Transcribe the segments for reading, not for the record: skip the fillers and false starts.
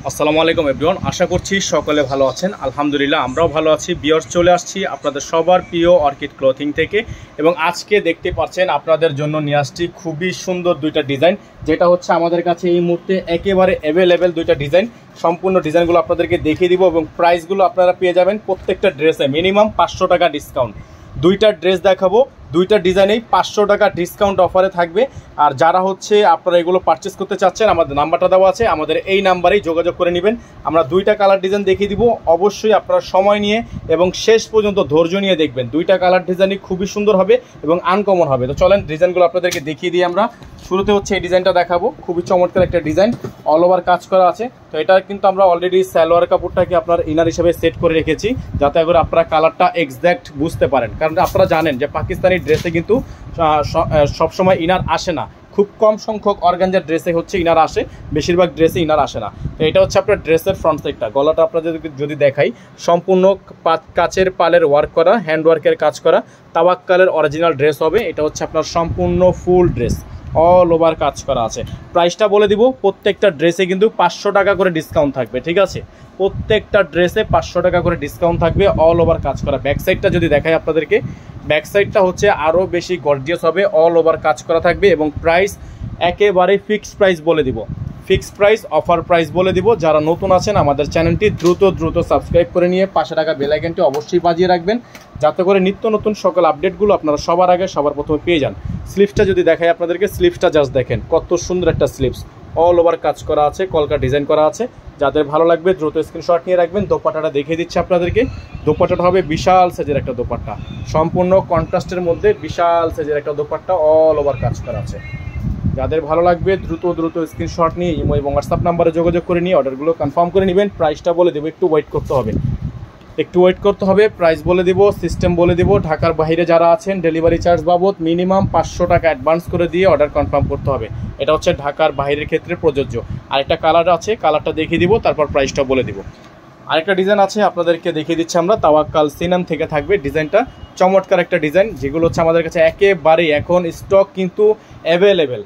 আসসালামু আলাইকুম এভরিওয়ান, আশা করছি সকলে ভালো আছেন। আলহামদুলিল্লাহ আমরাও ভালো আছি। ভিউয়ার্স, চলে আসছি আপনাদের সবার প্রিয় অর্কিড ক্লথিং থেকে এবং আজকে দেখতে পাচ্ছেন আপনাদের জন্য নিয়ে আসছি খুবই সুন্দর দুইটা ডিজাইন, যেটা হচ্ছে আমাদের কাছে এই মুহূর্তে একেবারে অ্যাভেলেবেল দুইটা ডিজাইন। সম্পূর্ণ ডিজাইনগুলো আপনাদেরকে দেখিয়ে দিব এবং প্রাইসগুলো আপনারা পেয়ে যাবেন প্রত্যেকটা ড্রেসে মিনিমাম 500 টাকা ডিসকাউন্ট। দুইটা ড্রেস দেখাবো, দুইটা ডিজাইনেই 500 টাকা ডিসকাউন্ট অফারে থাকবে। আর যারা হচ্ছে আপনারা এগুলো পারচেস করতে চাচ্ছেন, আমাদের নাম্বারটা দেওয়া আছে, আমাদের এই নাম্বারেই যোগাযোগ করে নেবেন। আমরা দুইটা কালার ডিজাইন দেখিয়ে দিব। অবশ্যই আপনারা সময় নিয়ে এবং শেষ পর্যন্ত ধৈর্য নিয়ে দেখবেন। দুইটা কালার ডিজাইনই খুবই সুন্দর হবে এবং আনকমন হবে। তো চলেন ডিজাইনগুলো আপনাদেরকে দেখিয়ে দিই। আমরা শুরুতে হচ্ছে এই ডিজাইনটা দেখাবো, খুবই চমৎকার একটা ডিজাইন, অল ওভার কাজ করা আছে। তো এটা কিন্তু আমরা অলরেডি সালোয়ার কাপড়টাকে আপনার ইনার হিসেবে সেট করে রেখেছি, যাতে করে আপনারা কালারটা এক্স্যাক্ট বুঝতে পারেন। কারণ আপনারা জানেন যে পাকিস্তানি ড্রেসে কিন্তু সবসময় ইনার আসে না, খুব কম সংখ্যক অর্গানজার ড্রেসে হচ্ছে ইনার আসে, বেশিরভাগ ড্রেসে ইনার আসে না। তো এটা হচ্ছে আপনার ড্রেসের ফ্রন্ট সাইডটা। গলাটা আপনাদের যদি দেখাই, সম্পূর্ণ কাচের পালের ওয়ার্ক করা, হ্যান্ড ওয়ার্কের কাজ করা, তাওয়াক্কালের অরিজিনাল ড্রেস হবে। এটা হচ্ছে আপনার সম্পূর্ণ ফুল ড্রেস, অল ওভার কাজ করা আছে। প্রাইসটা বলে দিব, প্রত্যেকটা ড্রেসে কিন্তু 500 টাকা করে ডিসকাউন্ট থাকবে, ঠিক আছে? প্রত্যেকটা ড্রেসে 500 টাকা করে ডিসকাউন্ট থাকবে, অল ওভার কাজ করা। ব্যাক সাইডটা যদি দেখাই আপনাদেরকে, ব্যাক সাইডটা হচ্ছে আরও বেশি গর্জিয়াস হবে, অল ওভার কাজ করা থাকবে এবং প্রাইস একেবারে ফিক্সড প্রাইস বলে দিব, ফিক্সড প্রাইস, অফার প্রাইস বলে দিব। যারা নতুন আছেন আমাদের চ্যানেলটি দ্রুত সাবস্ক্রাইব করে নিয়ে পাশে টাকা বেল আইকনটি অবশ্যই বাজিয়ে রাখবেন, যাতে করে নিত্য নতুন সকল আপডেটগুলো আপনারা সবার আগে সবার প্রথমে পেয়ে যান। স্লিভসটা যদি দেখাই আপনাদেরকে, স্লিভসটা জাস্ট দেখেন কত সুন্দর একটা স্লিভস, অল ওভার কাজ করা আছে, কলকা ডিজাইন করা আছে। যাদের ভালো লাগবে দ্রুত স্ক্রিনশট নিয়ে রাখবেন। দোপাট্টাটা দেখিয়ে দিচ্ছি আপনাদেরকে। দোপাট্টাটা হবে বিশাল সাইজের একটা দোপাট্টা, সম্পূর্ণ কন্ট্রাস্টের মধ্যে বিশাল সাইজের একটা দোপাট্টা, অল ওভার কাজ করা আছে। যাদের ভালো লাগবে দ্রুত স্ক্রিনশট নিয়ে ইমো এবং হোয়াটসঅ্যাপ নাম্বারে যোগাযোগ করে নিয়ে অর্ডারগুলো কনফার্ম করে নেবেন। প্রাইসটা বলে দেবো, একটু ওয়েট করতে হবে, প্রাইস বলে দিব, সিস্টেম বলে দিব। ঢাকার বাইরে যারা আছেন ডেলিভারি চার্জ বাবদ মিনিমাম 500 টাকা অ্যাডভান্স করে দিয়ে অর্ডার কনফার্ম করতে হবে। এটা হচ্ছে ঢাকার বাইরের ক্ষেত্রে প্রযোজ্য। আরেকটা কালার আছে, কালারটা দেখিয়ে দিব, তারপর প্রাইসটা বলে দিব। আরেকটা ডিজাইন আছে আপনাদেরকে দেখিয়ে দিচ্ছি আমরা, তাওয়াক্কাল সিনাম থেকে থাকবে ডিজাইনটা। চমৎকার একটা ডিজাইন, যেগুলো হচ্ছে আমাদের কাছে একেবারেই এখন স্টক কিন্তু অ্যাভেলেবেল,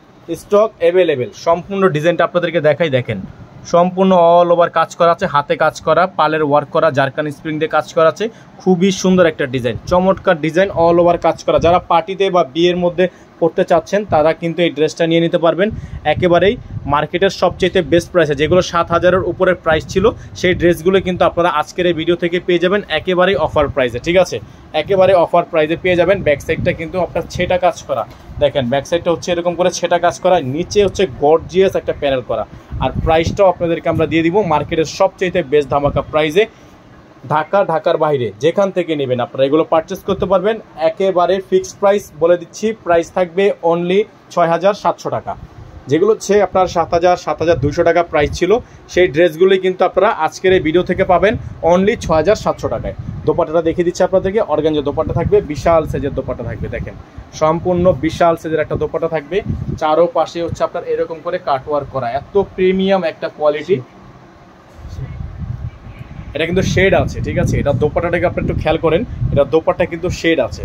সম্পূর্ণ ডিজাইনটা আপনাদেরকে দেখাই। দেখেন সম্পূর্ণ অল ওভার কাজ করা আছে, হাতে কাজ করা, পালের ওয়ার্ক করা, জারকান স্প্রিং দিয়ে কাজ করা আছে। খুবই সুন্দর একটা ডিজাইন, চমৎকার ডিজাইন, অল ওভার কাজ করা। যারা পার্টিতে বা বিয়ের মধ্যে পড়তে চাচ্ছেন তারা কিন্তু এই ড্রেসটা নিয়ে নিতে পারবেন। একেবারেই মার্কেটের সবচেয়ে বেস্ট প্রাইসে, যেগুলো 7000-এর উপরের প্রাইস ছিল, সেই ড্রেসগুলো কিন্তু আপনারা আজকের এই ভিডিও থেকে পেয়ে যাবেন একেবারেই অফার প্রাইসে, ঠিক আছে? একেবারে অফার প্রাইসে পেয়ে যাবেন। ব্যাক সাইডটা কিন্তু আপনার ছেটা কাজ করা, দেখেন ব্যাক সাইডটা হচ্ছে এরকম করে ছেটা কাজ করা, নিচে হচ্ছে গর্জিয়াস একটা প্যানেল করা। আর প্রাইসটাও আপনাদেরকে আমরা দিয়ে দিব মার্কেটের সবচেয়ে বেস্ট ধামাকা প্রাইসে। ঢাকার বাইরে যেখান থেকে নেবেন আপনারা এগুলো পারচেস করতে পারবেন। একেবারে ফিক্সড প্রাইস বলে দিচ্ছি, প্রাইস থাকবে অনলি 6700 টাকা। যেগুলো হচ্ছে আপনার 7200 টাকা প্রাইস ছিল, সেই ড্রেসগুলোই কিন্তু আপনারা আজকের এই ভিডিও থেকে পাবেন অনলি 6700 টাকায়। দোপাট্টাটা দেখিয়ে দিচ্ছি আপনাদেরকে, অর্গানজা দোপাট্টা থাকবে, বিশাল সাইজের দোপাট্টা থাকবে। দেখেন সম্পূর্ণ বিশাল সাইজের একটা দোপাট্টা থাকবে, চারো পাশে হচ্ছে আপনার এরকম করে কাটওয়ার্ক করা, এত প্রিমিয়াম একটা কোয়ালিটি। এটা কিন্তু শেড আছে, ঠিক আছে? এটা দোপাট্টাটাকে আপনি একটু খেয়াল করেন, এটা দোপাট্টা কিন্তু শেড আছে।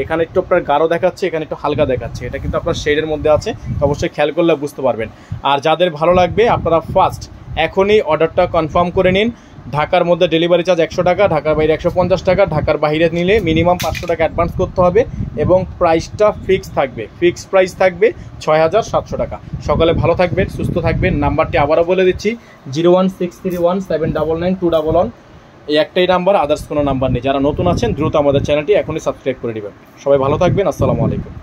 এখানে একটু আপনার গাঢ় দেখাচ্ছে, এখানে একটু হালকা দেখাচ্ছে, এটা কিন্তু আপনার শেডের মধ্যে আছে, অবশ্যই খেয়াল করলে বুঝতে পারবেন। আর যাদের ভালো লাগবে আপনারা ফার্স্ট এখনই অর্ডারটা কনফার্ম করে নিন। ঢাকার মধ্যে ডেলিভারি চার্জ 100 টাকা, ঢাকার বাইরে 150 টাকা। ঢাকার বাইরে নিলে মিনিমাম 500 টাকা অ্যাডভান্স করতে হবে এবং প্রাইসটা ফিক্সড প্রাইস থাকবে 6700 টাকা। সকালে ভালো থাকবেন, সুস্থ থাকবেন। নাম্বারটি আবারও বলে দিচ্ছি, 01631799211, এই একটাই নাম্বার, আদার্স কোনো নাম্বার নেই। যারা নতুন আছেন দ্রুত আমাদের চ্যানেলটি এখনই সাবস্ক্রাইব করে নেবেন। সবাই ভালো থাকবেন, আসসালামু আলাইকুম।